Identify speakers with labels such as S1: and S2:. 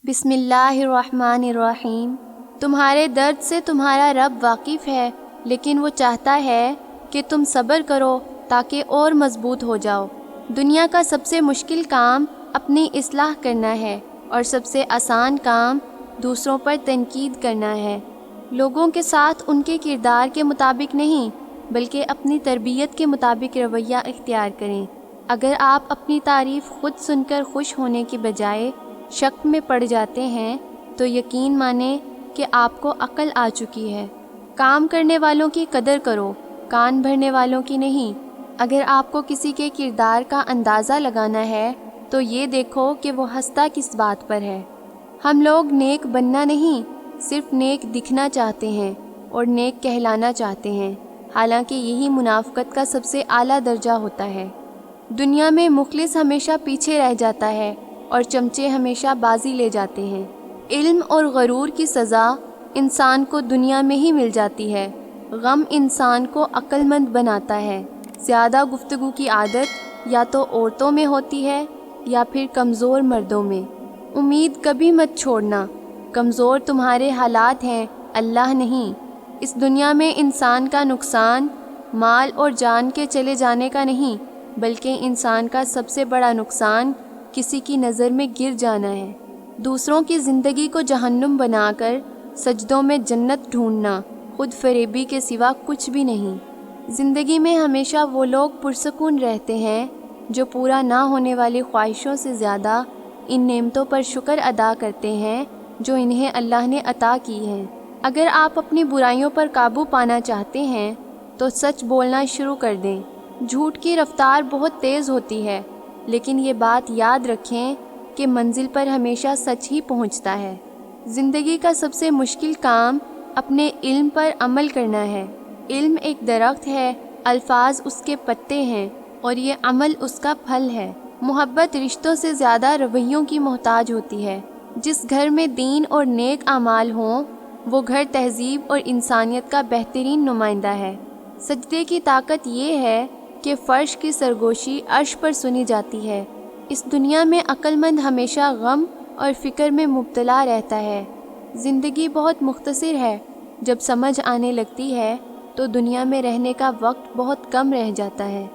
S1: بسم اللہ الرحمن الرحیم۔ تمہارے درد سے تمہارا رب واقف ہے، لیکن وہ چاہتا ہے کہ تم صبر کرو تاکہ اور مضبوط ہو جاؤ۔ دنیا کا سب سے مشکل کام اپنی اصلاح کرنا ہے اور سب سے آسان کام دوسروں پر تنقید کرنا ہے۔ لوگوں کے ساتھ ان کے کردار کے مطابق نہیں، بلکہ اپنی تربیت کے مطابق رویہ اختیار کریں۔ اگر آپ اپنی تعریف خود سن کر خوش ہونے کی بجائے شک میں پڑ جاتے ہیں تو یقین مانیں کہ آپ کو عقل آ چکی ہے۔ کام کرنے والوں کی قدر کرو، کان بھرنے والوں کی نہیں۔ اگر آپ کو کسی کے کردار کا اندازہ لگانا ہے تو یہ دیکھو کہ وہ ہنستا کس بات پر ہے۔ ہم لوگ نیک بننا نہیں، صرف نیک دکھنا چاہتے ہیں اور نیک کہلانا چاہتے ہیں، حالانکہ یہی منافقت کا سب سے اعلیٰ درجہ ہوتا ہے۔ دنیا میں مخلص ہمیشہ پیچھے رہ جاتا ہے اور چمچے ہمیشہ بازی لے جاتے ہیں۔ علم اور غرور کی سزا انسان کو دنیا میں ہی مل جاتی ہے۔ غم انسان کو عقل مند بناتا ہے۔ زیادہ گفتگو کی عادت یا تو عورتوں میں ہوتی ہے یا پھر کمزور مردوں میں۔ امید کبھی مت چھوڑنا، کمزور تمہارے حالات ہیں، اللہ نہیں۔ اس دنیا میں انسان کا نقصان مال اور جان کے چلے جانے کا نہیں، بلکہ انسان کا سب سے بڑا نقصان کسی کی نظر میں گر جانا ہے۔ دوسروں کی زندگی کو جہنم بنا کر سجدوں میں جنت ڈھونڈنا خود فریبی کے سوا کچھ بھی نہیں۔ زندگی میں ہمیشہ وہ لوگ پرسکون رہتے ہیں جو پورا نہ ہونے والی خواہشوں سے زیادہ ان نعمتوں پر شکر ادا کرتے ہیں جو انہیں اللہ نے عطا کی ہیں۔ اگر آپ اپنی برائیوں پر قابو پانا چاہتے ہیں تو سچ بولنا شروع کر دیں۔ جھوٹ کی رفتار بہت تیز ہوتی ہے، لیکن یہ بات یاد رکھیں کہ منزل پر ہمیشہ سچ ہی پہنچتا ہے۔ زندگی کا سب سے مشکل کام اپنے علم پر عمل کرنا ہے۔ علم ایک درخت ہے، الفاظ اس کے پتے ہیں اور یہ عمل اس کا پھل ہے۔ محبت رشتوں سے زیادہ رویوں کی محتاج ہوتی ہے۔ جس گھر میں دین اور نیک اعمال ہوں وہ گھر تہذیب اور انسانیت کا بہترین نمائندہ ہے۔ سجدے کی طاقت یہ ہے کہ فرش کی سرگوشی عرش پر سنی جاتی ہے۔ اس دنیا میں عقل مند ہمیشہ غم اور فکر میں مبتلا رہتا ہے۔ زندگی بہت مختصر ہے، جب سمجھ آنے لگتی ہے تو دنیا میں رہنے کا وقت بہت کم رہ جاتا ہے۔